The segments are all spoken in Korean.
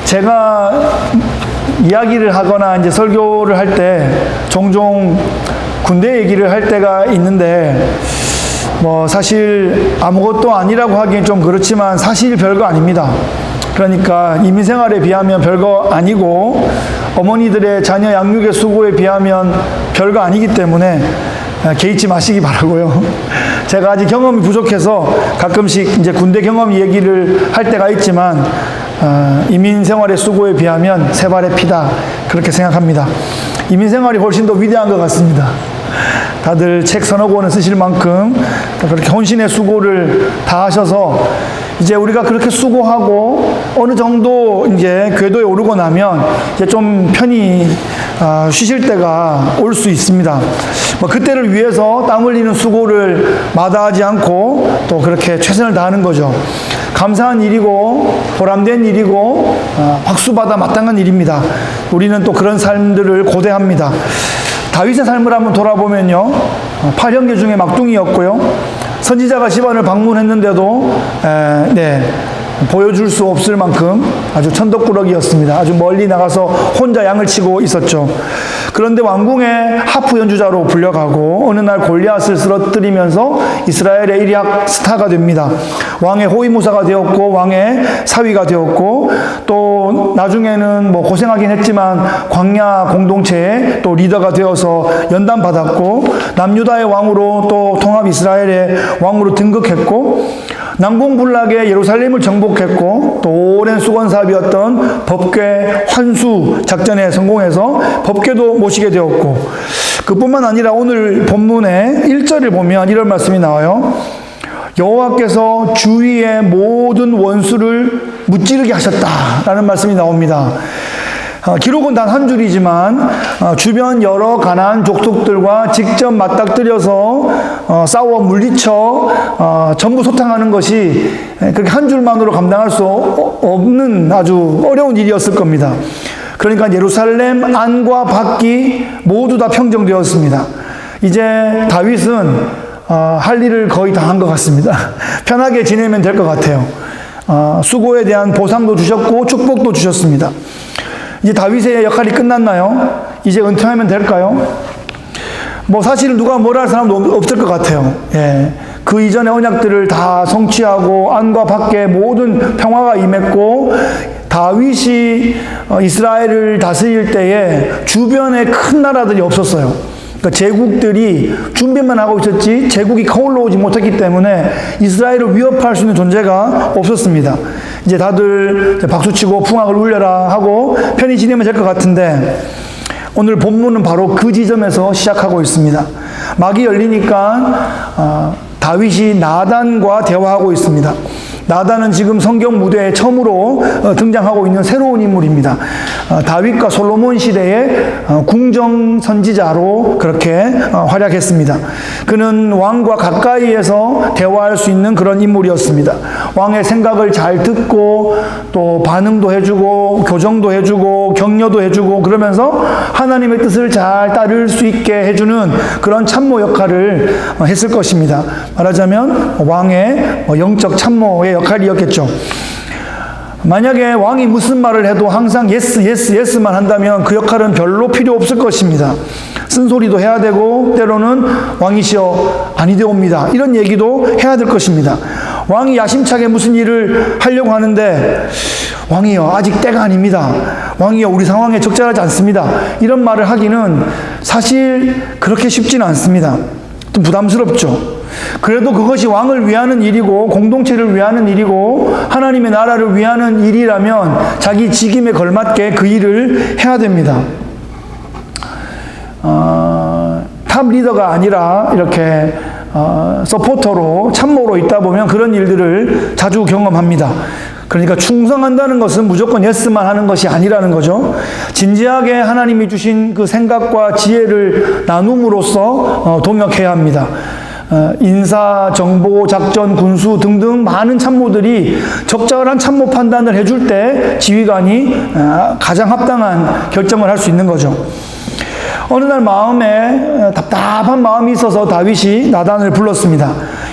제가 이야기를 하거나 이제 설교를 할 때 종종 군대 얘기를 할 때가 있는데 뭐 사실 아무것도 아니라고 하기엔 좀 그렇지만 사실 별거 아닙니다. 그러니까 이민 생활에 비하면 별거 아니고 어머니들의 자녀 양육의 수고에 비하면 별거 아니기 때문에 개의치 마시기 바라고요. 제가 아직 경험이 부족해서 가끔씩 이제 군대 경험 얘기를 할 때가 있지만 이민 생활의 수고에 비하면 세 발의 피다 그렇게 생각합니다. 이민 생활이 훨씬 더 위대한 것 같습니다. 다들 책 서너 권을 쓰실 만큼 그렇게 혼신의 수고를 다 하셔서 이제 우리가 그렇게 수고하고 어느 정도 이제 궤도에 오르고 나면 이제 좀 편히 쉬실 때가 올 수 있습니다. 뭐 그때를 위해서 땀 흘리는 수고를 마다하지 않고 또 그렇게 최선을 다하는 거죠. 감사한 일이고 보람된 일이고 박수받아 마땅한 일입니다. 우리는 또 그런 삶들을 고대합니다. 다윗의 삶을 한번 돌아보면요, 8형제 중에 막둥이였고요, 선지자가 집안을 방문했는데도 보여줄 수 없을 만큼 아주 천덕꾸러기였습니다. 아주 멀리 나가서 혼자 양을 치고 있었죠. 그런데 왕궁의 하프 연주자로 불려가고 어느 날 골리앗을 쓰러뜨리면서 이스라엘의 일약 스타가 됩니다. 왕의 호위무사가 되었고 왕의 사위가 되었고 또 나중에는 뭐 고생하긴 했지만 광야 공동체의 또 리더가 되어서 연단받았고 남유다의 왕으로 또 통합 이스라엘의 왕으로 등극했고 난공불락의 예루살렘을 정복했고 또 오랜 수건사업이었던 법궤 환수 작전에 성공해서 법궤도 모시게 되었고 그뿐만 아니라 오늘 본문의 1절을 보면 이런 말씀이 나와요. 여호와께서 주위의 모든 원수를 무찌르게 하셨다라는 말씀이 나옵니다. 기록은 단 한 줄이지만 주변 여러 가나안 족속들과 직접 맞닥뜨려서 싸워 물리쳐 전부 소탕하는 것이 그렇게 한 줄만으로 감당할 수 없는 아주 어려운 일이었을 겁니다. 그러니까 예루살렘 안과 밖이 모두 다 평정되었습니다. 이제 다윗은 할 일을 거의 다 한 것 같습니다. 편하게 지내면 될 것 같아요. 수고에 대한 보상도 주셨고 축복도 주셨습니다. 이제 다윗의 역할이 끝났나요? 이제 은퇴하면 될까요? 뭐 사실 누가 뭐라 할 사람도 없을 것 같아요. 예. 그 이전의 언약들을 다 성취하고 안과 밖에 모든 평화가 임했고 다윗이 이스라엘을 다스릴 때에 주변에 큰 나라들이 없었어요. 그러니까 제국들이 준비만 하고 있었지 제국이 거울로 오지 못했기 때문에 이스라엘을 위협할 수 있는 존재가 없었습니다. 이제 다들 박수치고 풍악을 울려라 하고 편히 지내면 될 것 같은데 오늘 본문은 바로 그 지점에서 시작하고 있습니다. 막이 열리니까 다윗이 나단과 대화하고 있습니다. 나단은 지금 성경 무대에 처음으로 등장하고 있는 새로운 인물입니다. 다윗과 솔로몬 시대의 궁정 선지자로 그렇게 활약했습니다. 그는 왕과 가까이에서 대화할 수 있는 그런 인물이었습니다. 왕의 생각을 잘 듣고 또 반응도 해주고 교정도 해주고 격려도 해주고 그러면서 하나님의 뜻을 잘 따를 수 있게 해주는 그런 참모 역할을 했을 것입니다. 말하자면 왕의 영적 참모의 역할이었겠죠. 만약에 왕이 무슨 말을 해도 항상 예스 예스 예스만 한다면 그 역할은 별로 필요 없을 것입니다. 쓴소리도 해야 되고 때로는 왕이시여 아니되옵니다 이런 얘기도 해야 될 것입니다. 왕이 야심차게 무슨 일을 하려고 하는데 왕이여 아직 때가 아닙니다. 왕이여 우리 상황에 적절하지 않습니다. 이런 말을 하기는 사실 그렇게 쉽지는 않습니다. 좀 부담스럽죠. 그래도 그것이 왕을 위하는 일이고 공동체를 위하는 일이고 하나님의 나라를 위하는 일이라면 자기 직임에 걸맞게 그 일을 해야 됩니다. 탑 리더가 아니라 이렇게 서포터로 참모로 있다 보면 그런 일들을 자주 경험합니다. 그러니까 충성한다는 것은 무조건 예스만 하는 것이 아니라는 거죠. 진지하게 하나님이 주신 그 생각과 지혜를 나눔으로써 동역해야 합니다. 인사, 정보, 작전, 군수 등등 많은 참모들이 적절한 참모 판단을 해줄 때 지휘관이 가장 합당한 결정을 할 수 있는 거죠. 어느 날 마음에 답답한 마음이 있어서 다윗이 나단을 불렀습니다.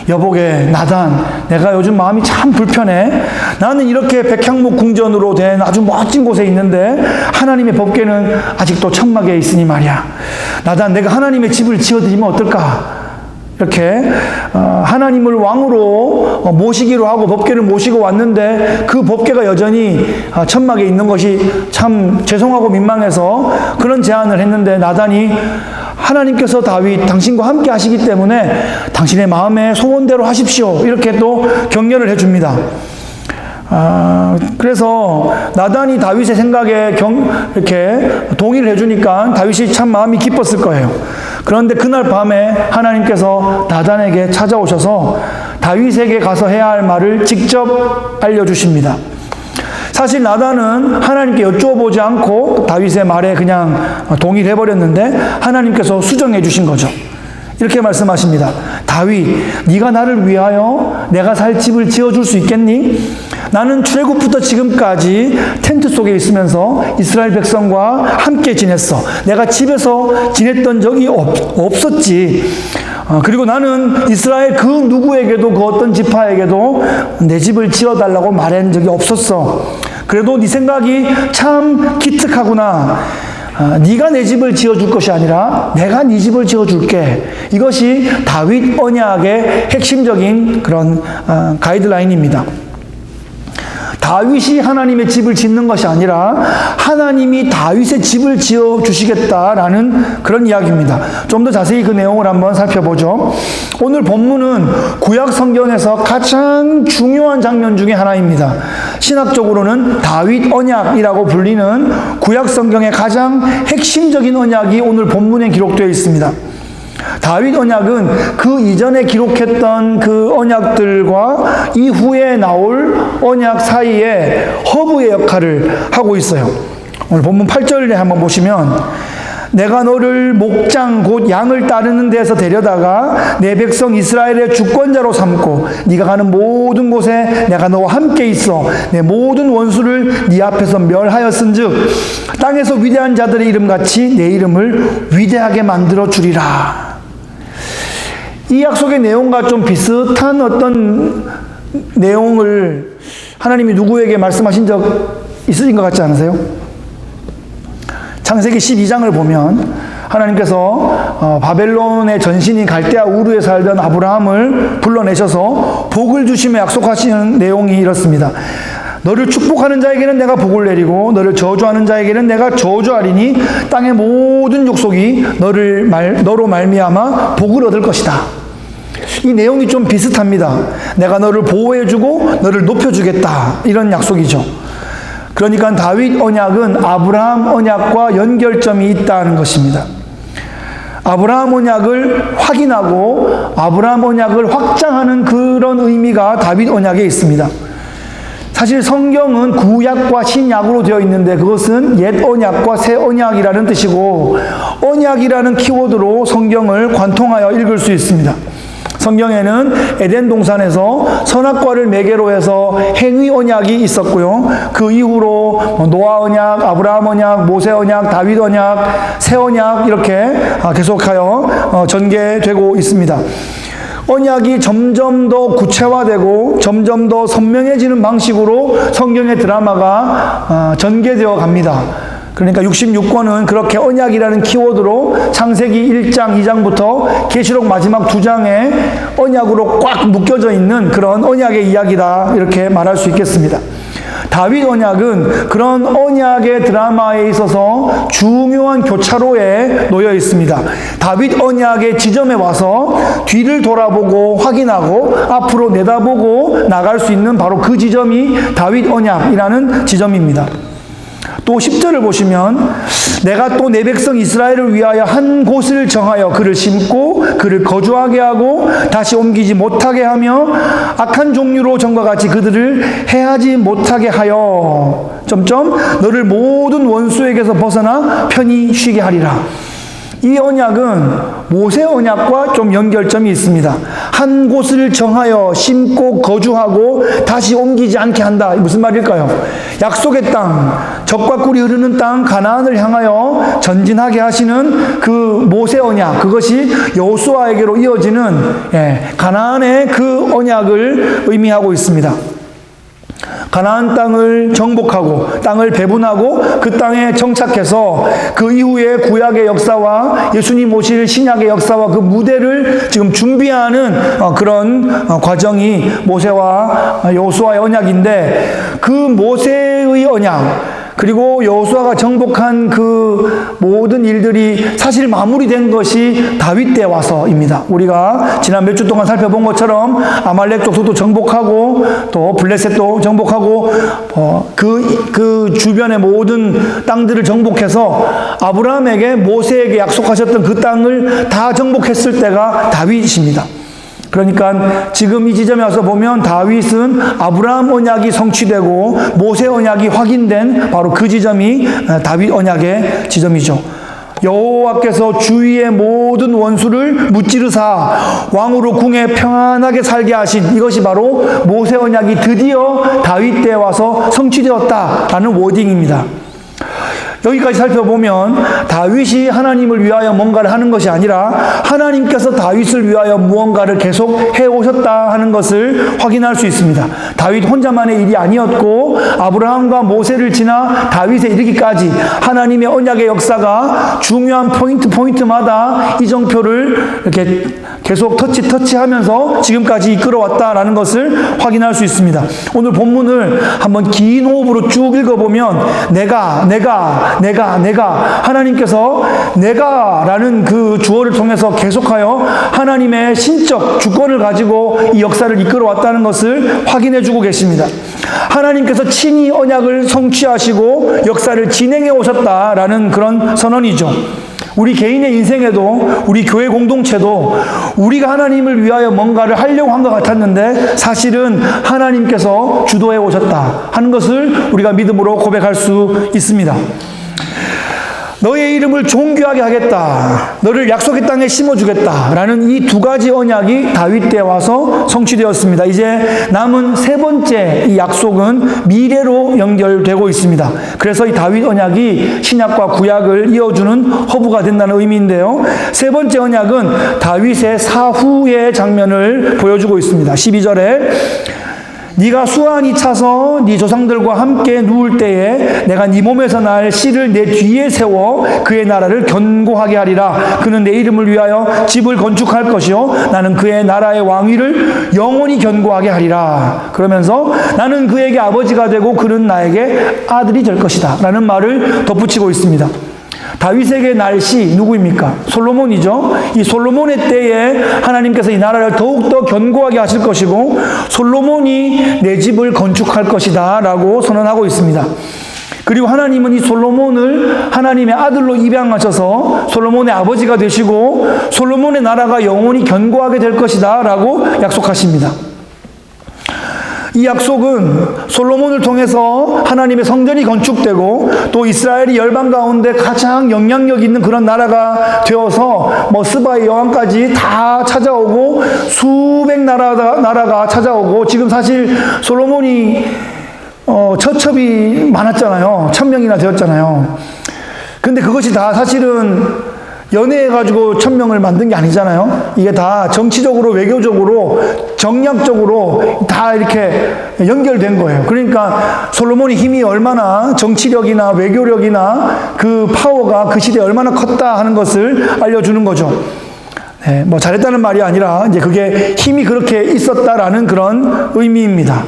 여보게 나단, 내가 요즘 마음이 참 불편해. 나는 이렇게 백향목 궁전으로 된 아주 멋진 곳에 있는데 하나님의 법궤는 아직도 천막에 있으니 말이야. 나단, 내가 하나님의 집을 지어드리면 어떨까? 이렇게 하나님을 왕으로 모시기로 하고 법궤를 모시고 왔는데 그 법궤가 여전히 천막에 있는 것이 참 죄송하고 민망해서 그런 제안을 했는데 나단이 하나님께서 다윗 당신과 함께 하시기 때문에 당신의 마음의 소원대로 하십시오. 이렇게 또 격려를 해줍니다. 그래서 나단이 다윗의 생각에 이렇게 동의를 해주니까 다윗이 참 마음이 기뻤을 거예요. 그런데 그날 밤에 하나님께서 나단에게 찾아오셔서 다윗에게 가서 해야 할 말을 직접 알려주십니다. 사실 나단은 하나님께 여쭈어보지 않고 다윗의 말에 그냥 동의를 해버렸는데 하나님께서 수정해 주신 거죠. 이렇게 말씀하십니다. 다윗, 네가 나를 위하여 내가 살 집을 지어줄 수 있겠니? 나는 출애굽부터 지금까지 텐트 속에 있으면서 이스라엘 백성과 함께 지냈어. 내가 집에서 지냈던 적이 없었지. 그리고 나는 이스라엘 그 누구에게도 그 어떤 지파에게도 내 집을 지어달라고 말한 적이 없었어. 그래도 네 생각이 참 기특하구나. 네가 내 집을 지어줄 것이 아니라 내가 네 집을 지어줄게. 이것이 다윗 언약의 핵심적인 그런 가이드라인입니다. 다윗이 하나님의 집을 짓는 것이 아니라 하나님이 다윗의 집을 지어주시겠다라는 그런 이야기입니다. 좀 더 자세히 그 내용을 한번 살펴보죠. 오늘 본문은 구약 성경에서 가장 중요한 장면 중에 하나입니다. 신학적으로는 다윗 언약이라고 불리는 구약 성경의 가장 핵심적인 언약이 오늘 본문에 기록되어 있습니다. 다윗 언약은 그 이전에 기록했던 그 언약들과 이후에 나올 언약 사이에 허브의 역할을 하고 있어요. 오늘 본문 8절에 한번 보시면 내가 너를 목장 곧 양을 따르는 데서 데려다가 내 백성 이스라엘의 주권자로 삼고 네가 가는 모든 곳에 내가 너와 함께 있어 내 모든 원수를 네 앞에서 멸하였은즉 땅에서 위대한 자들의 이름같이 내 이름을 위대하게 만들어 주리라. 이 약속의 내용과 좀 비슷한 어떤 내용을 하나님이 누구에게 말씀하신 적 있으신 것 같지 않으세요? 창세기 12장을 보면 하나님께서 바벨론의 전신인 갈대아 우르에 살던 아브라함을 불러내셔서 복을 주시며 약속하시는 내용이 이렇습니다. 너를 축복하는 자에게는 내가 복을 내리고 너를 저주하는 자에게는 내가 저주하리니 땅의 모든 족속이 너로 말미암아 복을 얻을 것이다. 이 내용이 좀 비슷합니다. 내가 너를 보호해주고 너를 높여주겠다. 이런 약속이죠. 그러니까 다윗 언약은 아브라함 언약과 연결점이 있다는 것입니다. 아브라함 언약을 확인하고 아브라함 언약을 확장하는 그런 의미가 다윗 언약에 있습니다. 사실 성경은 구약과 신약으로 되어 있는데 그것은 옛 언약과 새 언약이라는 뜻이고 언약이라는 키워드로 성경을 관통하여 읽을 수 있습니다. 성경에는 에덴 동산에서 선악과를 매개로 해서 행위 언약이 있었고요. 그 이후로 노아 언약, 아브라함 언약, 모세 언약, 다윗 언약, 새 언약 이렇게 계속하여 전개되고 있습니다. 언약이 점점 더 구체화되고 점점 더 선명해지는 방식으로 성경의 드라마가 전개되어 갑니다. 그러니까 66권은 그렇게 언약이라는 키워드로 창세기 1장, 2장부터 계시록 마지막 2장에 언약으로 꽉 묶여져 있는 그런 언약의 이야기다 이렇게 말할 수 있겠습니다. 다윗 언약은 그런 언약의 드라마에 있어서 중요한 교차로에 놓여 있습니다. 다윗 언약의 지점에 와서 뒤를 돌아보고 확인하고 앞으로 내다보고 나갈 수 있는 바로 그 지점이 다윗 언약이라는 지점입니다. 또 10절을 보시면 내가 또 내 백성 이스라엘을 위하여 한 곳을 정하여 그를 심고 그를 거주하게 하고 다시 옮기지 못하게 하며 악한 종류로 전과 같이 그들을 해하지 못하게 하여 너를 모든 원수에게서 벗어나 편히 쉬게 하리라. 이 언약은 모세 언약과 좀 연결점이 있습니다. 한 곳을 정하여 심고 거주하고 다시 옮기지 않게 한다. 무슨 말일까요? 약속의 땅, 젖과 꿀이 흐르는 땅 가나안을 향하여 전진하게 하시는 그 모세 언약, 그것이 여호수아에게로 이어지는 가나안의 그 언약을 의미하고 있습니다. 가나안 땅을 정복하고 땅을 배분하고 그 땅에 정착해서 그 이후에 구약의 역사와 예수님 오실 신약의 역사와 그 무대를 지금 준비하는 그런 과정이 모세와 여호수아의 언약인데, 그 모세의 언약 그리고 여호수아가 정복한 그 모든 일들이 사실 마무리된 것이 다윗 때 와서입니다. 우리가 지난 몇 주 동안 살펴본 것처럼 아말렉 족속도 정복하고 또 블레셋도 정복하고 그 주변의 모든 땅들을 정복해서 아브라함에게 모세에게 약속하셨던 그 땅을 다 정복했을 때가 다윗이십니다. 그러니까 지금 이 지점에 와서 보면 다윗은 아브라함 언약이 성취되고 모세 언약이 확인된 바로 그 지점이 다윗 언약의 지점이죠. 여호와께서 주위의 모든 원수를 무찌르사 왕으로 궁에 평안하게 살게 하신, 이것이 바로 모세 언약이 드디어 다윗 때에 와서 성취되었다라는 워딩입니다. 여기까지 살펴보면 다윗이 하나님을 위하여 뭔가를 하는 것이 아니라 하나님께서 다윗을 위하여 무언가를 계속 해오셨다 하는 것을 확인할 수 있습니다. 다윗 혼자만의 일이 아니었고 아브라함과 모세를 지나 다윗에 이르기까지 하나님의 언약의 역사가 중요한 포인트마다 이정표를 이렇게 계속 터치하면서 지금까지 이끌어왔다라는 것을 확인할 수 있습니다. 오늘 본문을 한번 긴 호흡으로 쭉 읽어보면 내가 하나님께서 내가라는 그 주어를 통해서 계속하여 하나님의 신적 주권을 가지고 이 역사를 이끌어왔다는 것을 확인해 주고 계십니다. 하나님께서 친히 언약을 성취하시고 역사를 진행해 오셨다라는 그런 선언이죠. 우리 개인의 인생에도 우리 교회 공동체도 우리가 하나님을 위하여 뭔가를 하려고 한 것 같았는데 사실은 하나님께서 주도해 오셨다 하는 것을 우리가 믿음으로 고백할 수 있습니다. 너의 이름을 존귀하게 하겠다, 너를 약속의 땅에 심어주겠다 라는 이 두 가지 언약이 다윗 때에 와서 성취되었습니다. 이제 남은 세 번째 이 약속은 미래로 연결되고 있습니다. 그래서 이 다윗 언약이 신약과 구약을 이어주는 허브가 된다는 의미인데요, 세 번째 언약은 다윗의 사후의 장면을 보여주고 있습니다. 12절에 네가 수완이 차서 네 조상들과 함께 누울 때에 내가 네 몸에서 날 씨를 내 뒤에 세워 그의 나라를 견고하게 하리라. 그는 내 이름을 위하여 집을 건축할 것이요 나는 그의 나라의 왕위를 영원히 견고하게 하리라. 그러면서 나는 그에게 아버지가 되고 그는 나에게 아들이 될 것이다 라는 말을 덧붙이고 있습니다. 다윗에게 날 씨 누구입니까? 솔로몬이죠. 이 솔로몬의 때에 하나님께서 이 나라를 더욱더 견고하게 하실 것이고 솔로몬이 내 집을 건축할 것이다 라고 선언하고 있습니다. 그리고 하나님은 이 솔로몬을 하나님의 아들로 입양하셔서 솔로몬의 아버지가 되시고 솔로몬의 나라가 영원히 견고하게 될 것이다 라고 약속하십니다. 이 약속은 솔로몬을 통해서 하나님의 성전이 건축되고 또 이스라엘이 열방 가운데 가장 영향력 있는 그런 나라가 되어서 스바의 여왕까지 다 찾아오고 수백 나라가 찾아오고, 지금 사실 솔로몬이 처첩이 많았잖아요. 1000명이나 되었잖아요. 근데 그것이 다 사실은 연애해가지고 1000명을 만든 게 아니잖아요. 이게 다 정치적으로, 외교적으로, 정략적으로 다 이렇게 연결된 거예요. 그러니까 솔로몬의 힘이 얼마나 정치력이나 외교력이나 그 파워가 그 시대에 얼마나 컸다 하는 것을 알려주는 거죠. 네, 잘했다는 말이 아니라 이제 그게 힘이 그렇게 있었다라는 그런 의미입니다.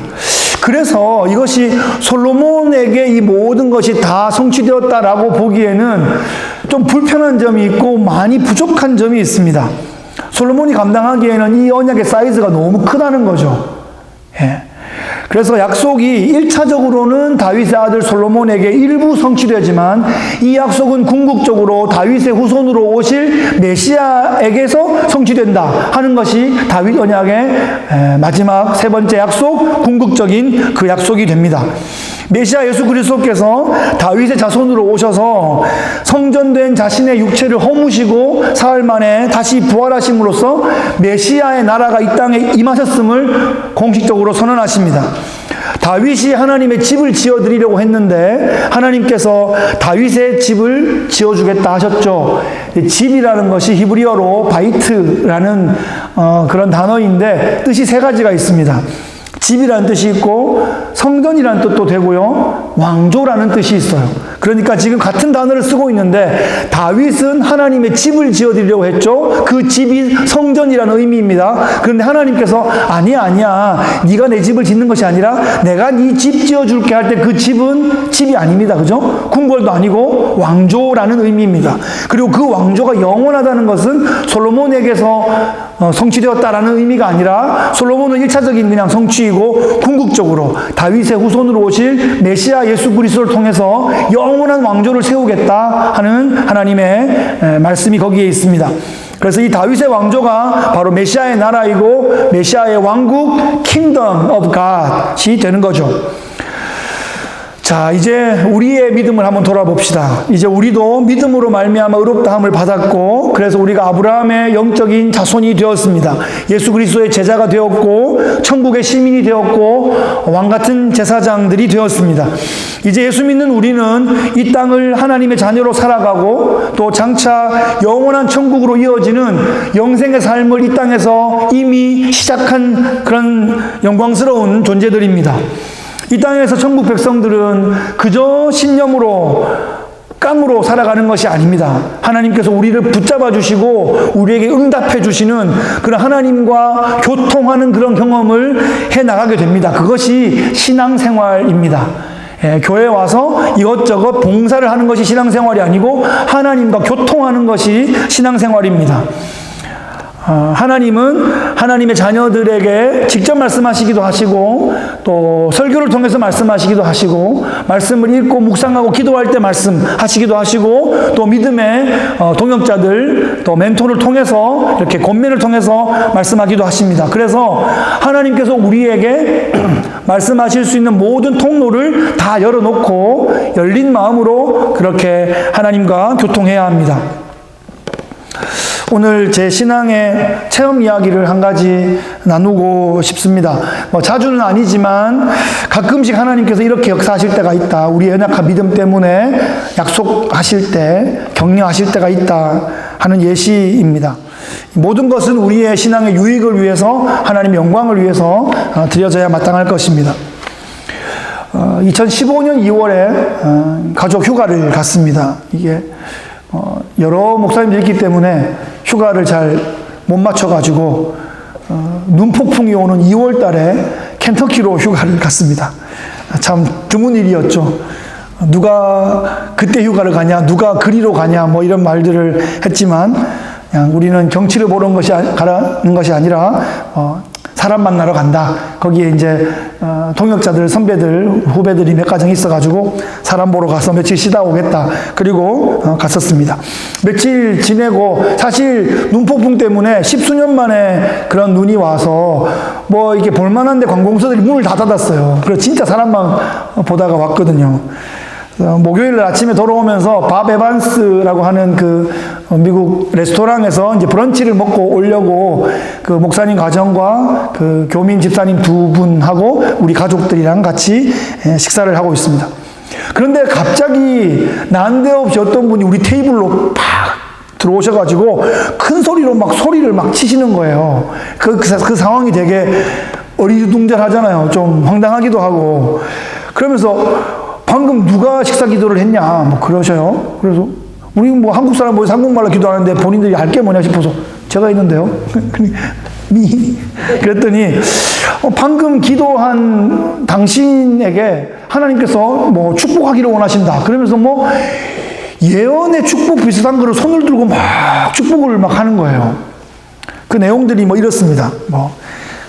그래서 이것이 솔로몬에게 이 모든 것이 다 성취되었다라고 보기에는 좀 불편한 점이 있고 많이 부족한 점이 있습니다. 솔로몬이 감당하기에는 이 언약의 사이즈가 너무 크다는 거죠. 예. 그래서 약속이 1차적으로는 다윗의 아들 솔로몬에게 일부 성취되지만 이 약속은 궁극적으로 다윗의 후손으로 오실 메시아에게서 성취된다 하는 것이 다윗 언약의 마지막 세 번째 약속, 궁극적인 그 약속이 됩니다. 메시아 예수 그리스도께서 다윗의 자손으로 오셔서 성전된 자신의 육체를 허무시고 사흘 만에 다시 부활하심으로써 메시아의 나라가 이 땅에 임하셨음을 공식적으로 선언하십니다. 다윗이 하나님의 집을 지어드리려고 했는데 하나님께서 다윗의 집을 지어주겠다 하셨죠. 집이라는 것이 히브리어로 바이트라는 그런 단어인데 뜻이 세 가지가 있습니다. 집이라는 뜻이 있고 성전이라는 뜻도 되고요, 왕조라는 뜻이 있어요. 그러니까 지금 같은 단어를 쓰고 있는데 다윗은 하나님의 집을 지어드리려고 했죠. 그 집이 성전이라는 의미입니다. 그런데 하나님께서 아니야 네가 내 집을 짓는 것이 아니라 내가 네 집 지어줄게 할 때 그 집은 집이 아닙니다. 그죠? 궁궐도 아니고 왕조라는 의미입니다. 그리고 그 왕조가 영원하다는 것은 솔로몬에게서 성취되었다라는 의미가 아니라 솔로몬은 1차적인 그냥 성취이고 궁극적으로 다윗의 후손으로 오실 메시아 예수 그리스도를 통해서 영원한 왕조를 세우겠다 하는 하나님의 말씀이 거기에 있습니다. 그래서 이 다윗의 왕조가 바로 메시아의 나라이고 메시아의 왕국 Kingdom of God이 되는 거죠. 자, 이제 우리의 믿음을 한번 돌아봅시다. 이제 우리도 믿음으로 말미암아 의롭다함을 받았고, 그래서 우리가 아브라함의 영적인 자손이 되었습니다. 예수 그리스도의 제자가 되었고, 천국의 시민이 되었고, 왕같은 제사장들이 되었습니다. 이제 예수 믿는 우리는 이 땅을 하나님의 자녀로 살아가고, 또 장차 영원한 천국으로 이어지는 영생의 삶을 이 땅에서 이미 시작한 그런 영광스러운 존재들입니다. 이 땅에서 천국 백성들은 그저 신념으로 깡으로 살아가는 것이 아닙니다. 하나님께서 우리를 붙잡아 주시고 우리에게 응답해 주시는 그런 하나님과 교통하는 그런 경험을 해 나가게 됩니다. 그것이 신앙생활입니다. 교회에 와서 이것저것 봉사를 하는 것이 신앙생활이 아니고 하나님과 교통하는 것이 신앙생활입니다. 하나님은 하나님의 자녀들에게 직접 말씀하시기도 하시고 또 설교를 통해서 말씀하시기도 하시고 말씀을 읽고 묵상하고 기도할 때 말씀하시기도 하시고 또 믿음의 동역자들 또 멘토를 통해서 이렇게 권면을 통해서 말씀하기도 하십니다. 그래서 하나님께서 우리에게 말씀하실 수 있는 모든 통로를 다 열어놓고 열린 마음으로 그렇게 하나님과 교통해야 합니다. 오늘 제 신앙의 체험 이야기를 한 가지 나누고 싶습니다. 자주는 아니지만 가끔씩 하나님께서 이렇게 역사하실 때가 있다. 우리의 연약한 믿음 때문에 약속하실 때, 격려하실 때가 있다 하는 예시입니다. 모든 것은 우리의 신앙의 유익을 위해서, 하나님의 영광을 위해서 드려져야 마땅할 것입니다. 2015년 2월에 가족 휴가를 갔습니다. 이게 여러 목사님들이 있기 때문에 휴가를 잘 못 맞춰가지고 눈폭풍이 오는 2월 달에 켄터키로 휴가를 갔습니다. 참 드문 일이었죠. 누가 그때 휴가를 가냐, 누가 그리로 가냐, 뭐 이런 말들을 했지만 그냥 우리는 경치를 보러 가는 것이 아니라 사람 만나러 간다. 거기에 이제 동역자들, 선배들, 후배들이 몇 가정 있어가지고 사람 보러 가서 며칠 쉬다 오겠다. 그리고 갔었습니다. 며칠 지내고 사실 눈폭풍 때문에 10수년 만에 그런 눈이 와서 뭐 이렇게 볼만한데 관공서들이 문을 다 닫았어요. 그래서 진짜 사람만 보다가 왔거든요. 목요일 아침에 돌아오면서 밥 에반스라고 하는 그 미국 레스토랑에서 이제 브런치를 먹고 오려고 그 목사님 가정과 그 교민 집사님 두 분하고 우리 가족들이랑 같이 식사를 하고 있습니다. 그런데 갑자기 난데없이 어떤 분이 우리 테이블로 팍 들어오셔가지고 큰 소리로 막 소리를 막 치시는 거예요. 그 상황이 되게 어리둥절하잖아요. 좀 황당하기도 하고. 그러면서 방금 누가 식사 기도를 했냐, 뭐 그러셔요. 그래서 우리 뭐 한국 사람 뭐 한국말로 기도하는데 본인들이 할 게 뭐냐 싶어서 제가 있는데요. 그랬더니 방금 기도한 당신에게 하나님께서 뭐 축복하기를 원하신다. 그러면서 뭐 예언의 축복 비슷한 거를 손을 들고 막 축복을 막 하는 거예요. 그 내용들이 뭐 이렇습니다.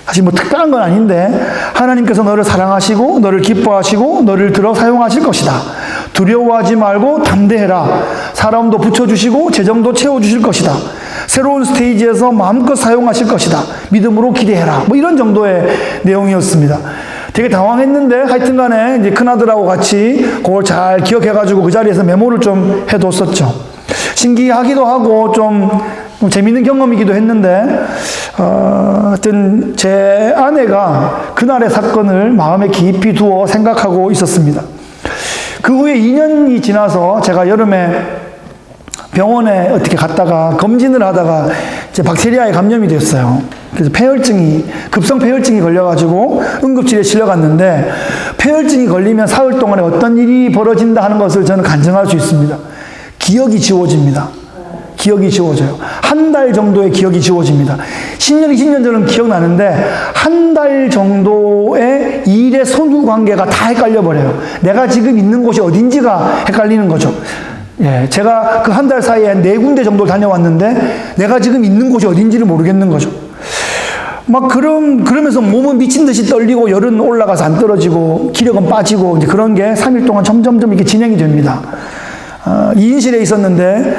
사실 뭐 특별한 건 아닌데 하나님께서 너를 사랑하시고 너를 기뻐하시고 너를 들어 사용하실 것이다. 두려워하지 말고 담대해라. 사람도 붙여주시고 재정도 채워주실 것이다. 새로운 스테이지에서 마음껏 사용하실 것이다. 믿음으로 기대해라. 뭐 이런 정도의 내용이었습니다. 되게 당황했는데 하여튼 간에 이제 큰아들하고 같이 그걸 잘 기억해가지고 그 자리에서 메모를 좀 해뒀었죠. 신기하기도 하고 좀 재밌는 경험이기도 했는데, 하여튼 제 아내가 그날의 사건을 마음에 깊이 두어 생각하고 있었습니다. 그 후에 2년이 지나서 제가 여름에 병원에 어떻게 갔다가 검진을 하다가 이제 박테리아에 감염이 됐어요. 그래서 급성 폐혈증이 걸려가지고 응급실에 실려갔는데, 폐혈증이 걸리면 사흘 동안에 어떤 일이 벌어진다 하는 것을 저는 간증할 수 있습니다. 기억이 지워집니다. 기억이 지워져요. 한 달 정도의 기억이 지워집니다. 10년, 20년 전은 기억나는데 한 달 정도의 일의 선후 관계가 다 헷갈려 버려요. 내가 지금 있는 곳이 어딘지가 헷갈리는 거죠. 예, 제가 그 한 달 사이에 4군데 정도 다녀왔는데 내가 지금 있는 곳이 어딘지를 모르겠는 거죠. 그러면서 몸은 미친 듯이 떨리고 열은 올라가서 안 떨어지고 기력은 빠지고 이제 그런 게 3일 동안 점점점 이렇게 진행이 됩니다. 2인실에 있었는데,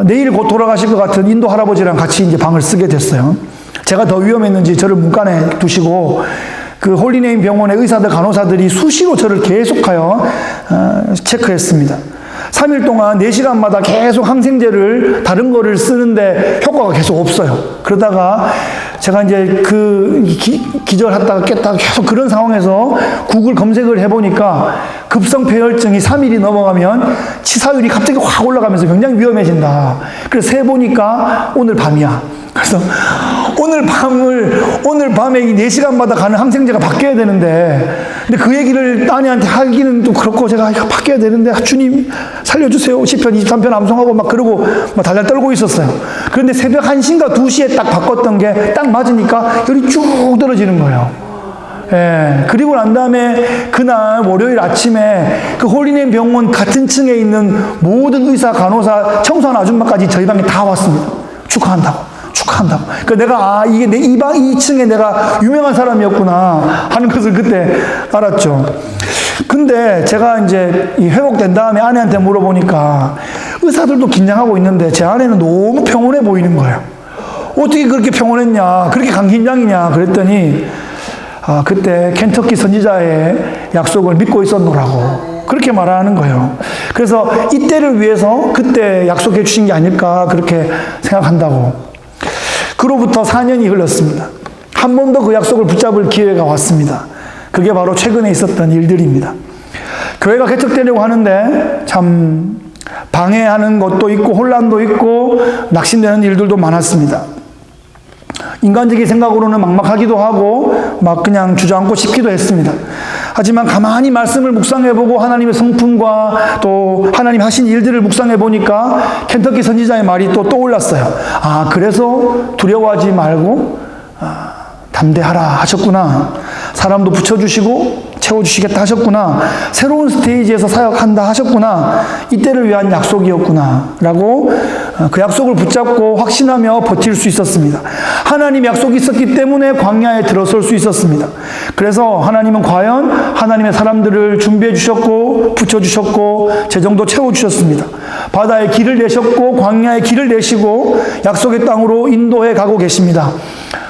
내일 곧 돌아가실 것 같은 인도 할아버지랑 같이 이제 방을 쓰게 됐어요. 제가 더 위험했는지 저를 문간에 두시고, 그 홀리네임 병원의 의사들, 간호사들이 수시로 저를 계속하여, 체크했습니다. 3일 동안 4시간마다 계속 항생제를 다른 거를 쓰는데 효과가 계속 없어요. 그러다가 제가 이제 기절했다가 깼다가 계속 그런 상황에서 구글 검색을 해보니까 급성 폐혈증이 3일이 넘어가면 치사율이 갑자기 확 올라가면서 굉장히 위험해진다. 그래서 세보니까 오늘 밤이야. 그래서 오늘 밤에 이 4시간마다 가는 항생제가 바뀌어야 되는데, 근데 그 얘기를 아내한테 하기는 또 그렇고, 제가 이거 바뀌어야 되는데, 주님 살려주세요. 시편 23편 암송하고 그러고 달달 떨고 있었어요. 그런데 새벽 1시인가 2시에 딱 바꿨던 게 딱 맞으니까 열이 쭉 떨어지는 거예요. 예, 그리고 난 다음에 그날 월요일 아침에 그 홀리네임 병원 같은 층에 있는 모든 의사, 간호사, 청소하는 아줌마까지 저희 방에 다 왔습니다. 축하한다고. 내가, 이게 이 2층에 내가 유명한 사람이었구나 하는 것을 그때 알았죠. 근데 제가 이제 회복된 다음에 아내한테 물어보니까 의사들도 긴장하고 있는데 제 아내는 너무 평온해 보이는 거예요. 어떻게 그렇게 평온했냐, 그렇게 강긴장이냐 그랬더니, 그때 켄터키 선지자의 약속을 믿고 있었노라고 그렇게 말하는 거예요. 그래서 이때를 위해서 그때 약속해 주신 게 아닐까 그렇게 생각한다고. 그로부터 4년이 흘렀습니다. 한 번 더 그 약속을 붙잡을 기회가 왔습니다. 그게 바로 최근에 있었던 일들입니다. 교회가 개척되려고 하는데 참 방해하는 것도 있고 혼란도 있고 낙심되는 일들도 많았습니다. 인간적인 생각으로는 막막하기도 하고 그냥 주저앉고 싶기도 했습니다. 하지만 가만히 말씀을 묵상해보고 하나님의 성품과 또 하나님 하신 일들을 묵상해보니까 켄터키 선지자의 말이 또 떠올랐어요. 그래서 두려워하지 말고 담대하라 하셨구나. 사람도 붙여주시고 채워주시겠다 하셨구나. 새로운 스테이지에서 사역한다 하셨구나. 이때를 위한 약속이었구나 라고 그 약속을 붙잡고 확신하며 버틸 수 있었습니다. 하나님 약속이 있었기 때문에 광야에 들어설 수 있었습니다. 그래서 하나님은 과연 하나님의 사람들을 준비해 주셨고 붙여주셨고 재정도 채워주셨습니다. 바다에 길을 내셨고 광야에 길을 내시고 약속의 땅으로 인도해 가고 계십니다.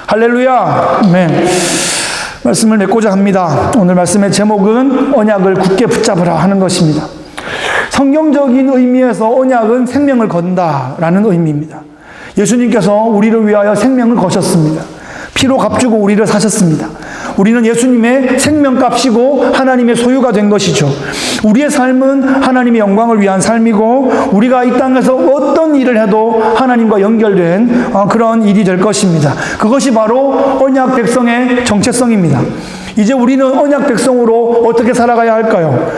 할렐루야. 아멘. 말씀을 맺고자 합니다. 오늘 말씀의 제목은 언약을 굳게 붙잡으라 하는 것입니다. 성경적인 의미에서 언약은 생명을 건다라는 의미입니다. 예수님께서 우리를 위하여 생명을 거셨습니다. 피로 값주고 우리를 사셨습니다. 우리는 예수님의 생명값이고 하나님의 소유가 된 것이죠. 우리의 삶은 하나님의 영광을 위한 삶이고 우리가 이 땅에서 어떤 일을 해도 하나님과 연결된 그런 일이 될 것입니다. 그것이 바로 언약 백성의 정체성입니다. 이제 우리는 언약 백성으로 어떻게 살아가야 할까요?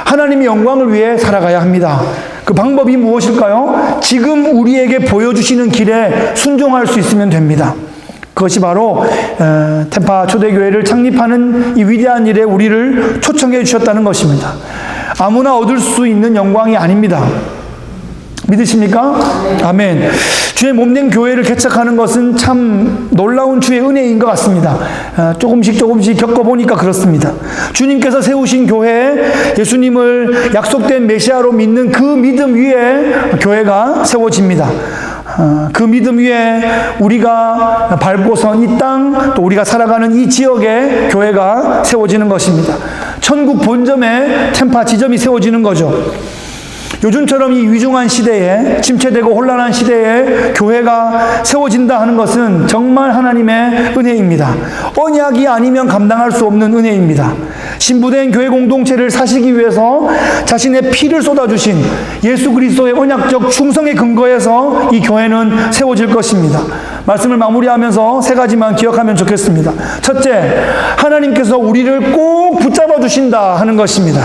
하나님의 영광을 위해 살아가야 합니다. 그 방법이 무엇일까요? 지금 우리에게 보여주시는 길에 순종할 수 있으면 됩니다. 그것이 바로 태파 초대교회를 창립하는 이 위대한 일에 우리를 초청해 주셨다는 것입니다. 아무나 얻을 수 있는 영광이 아닙니다. 믿으십니까? 아멘. 주의 몸된 교회를 개척하는 것은 참 놀라운 주의 은혜인 것 같습니다. 조금씩 겪어보니까 그렇습니다. 주님께서 세우신 교회, 예수님을 약속된 메시아로 믿는 그 믿음 위에 교회가 세워집니다. 그 믿음 위에 우리가 밟고 선 이 땅, 또 우리가 살아가는 이 지역에 교회가 세워지는 것입니다. 천국 본점에 템파 지점이 세워지는 거죠. 요즘처럼 이 위중한 시대에, 침체되고 혼란한 시대에 교회가 세워진다 하는 것은 정말 하나님의 은혜입니다. 언약이 아니면 감당할 수 없는 은혜입니다. 신부된 교회 공동체를 사시기 위해서 자신의 피를 쏟아주신 예수 그리스도의 언약적 충성의 근거에서 이 교회는 세워질 것입니다. 말씀을 마무리하면서 세 가지만 기억하면 좋겠습니다. 첫째, 하나님께서 우리를 꼭 붙잡아 주신다 하는 것입니다.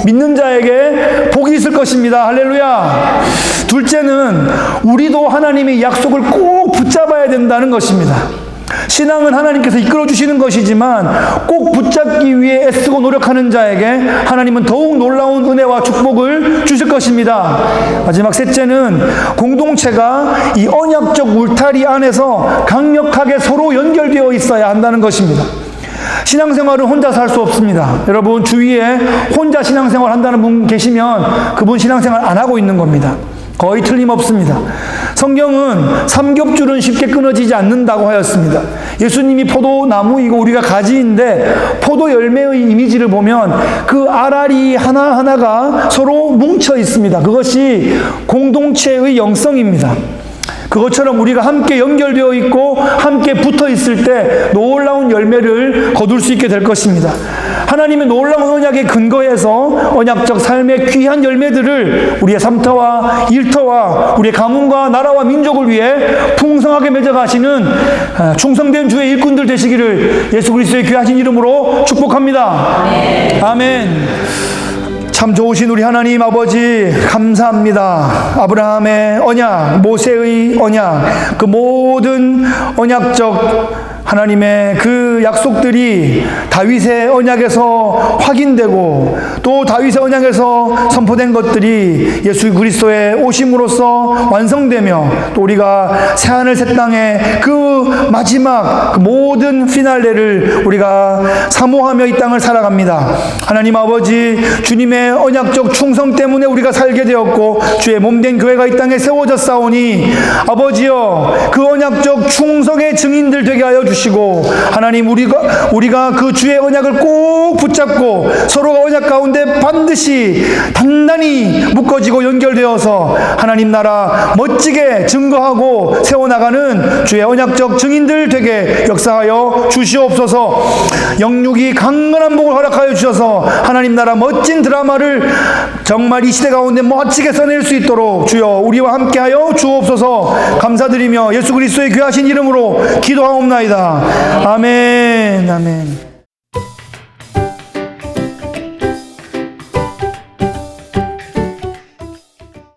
믿는 자에게 복이 있을 것입니다. 할렐루야. 둘째는 우리도 하나님의 약속을 꼭 붙잡아야 된다는 것입니다. 신앙은 하나님께서 이끌어 주시는 것이지만 꼭 붙잡기 위해 애쓰고 노력하는 자에게 하나님은 더욱 놀라운 은혜와 축복을 주실 것입니다. 마지막 셋째는 공동체가 이 언약적 울타리 안에서 강력하게 서로 연결되어 있어야 한다는 것입니다. 신앙생활은 혼자 살 수 없습니다. 여러분 주위에 혼자 신앙생활 한다는 분 계시면 그분 신앙생활 안 하고 있는 겁니다. 거의 틀림없습니다. 성경은 삼겹줄은 쉽게 끊어지지 않는다고 하였습니다. 예수님이 포도나무이고 우리가 가지인데 포도 열매의 이미지를 보면 그 알알이 하나하나가 서로 뭉쳐 있습니다. 그것이 공동체의 영성입니다. 그것처럼 우리가 함께 연결되어 있고 함께 붙어 있을 때 놀라운 열매를 거둘 수 있게 될 것입니다. 하나님의 놀라운 언약의 근거에서 언약적 삶의 귀한 열매들을 우리의 삶터와 일터와 우리의 가문과 나라와 민족을 위해 풍성하게 맺어가시는 충성된 주의 일꾼들 되시기를 예수 그리스도의 귀하신 이름으로 축복합니다. 아멘. 참 좋으신 우리 하나님 아버지 감사합니다. 아브라함의 언약, 모세의 언약, 그 모든 언약적 하나님의 그 약속들이 다윗의 언약에서 확인되고 또 다윗의 언약에서 선포된 것들이 예수 그리스도의 오심으로써 완성되며 또 우리가 새하늘 새 땅의 그 마지막 그 모든 피날레를 우리가 사모하며 이 땅을 살아갑니다. 하나님 아버지 주님의 언약적 충성 때문에 우리가 살게 되었고 주의 몸된 교회가 이 땅에 세워졌사오니 아버지여 그 언약적 충성의 증인들 되게 하여 주시고 하나님 우리가 그 주의 언약을 꼭 붙잡고 서로가 언약 가운데 반드시 단단히 묶어지고 연결되어서 하나님 나라 멋지게 증거하고 세워나가는 주의 언약적 증인들 되게 역사하여 주시옵소서. 영육이 강건한 복을 허락하여 주셔서 하나님 나라 멋진 드라마를 정말 이 시대 가운데 멋지게 써낼 수 있도록 주여 우리와 함께하여 주옵소서. 감사드리며 예수 그리스도의 귀하신 이름으로 기도하옵나이다. 아멘. 아멘.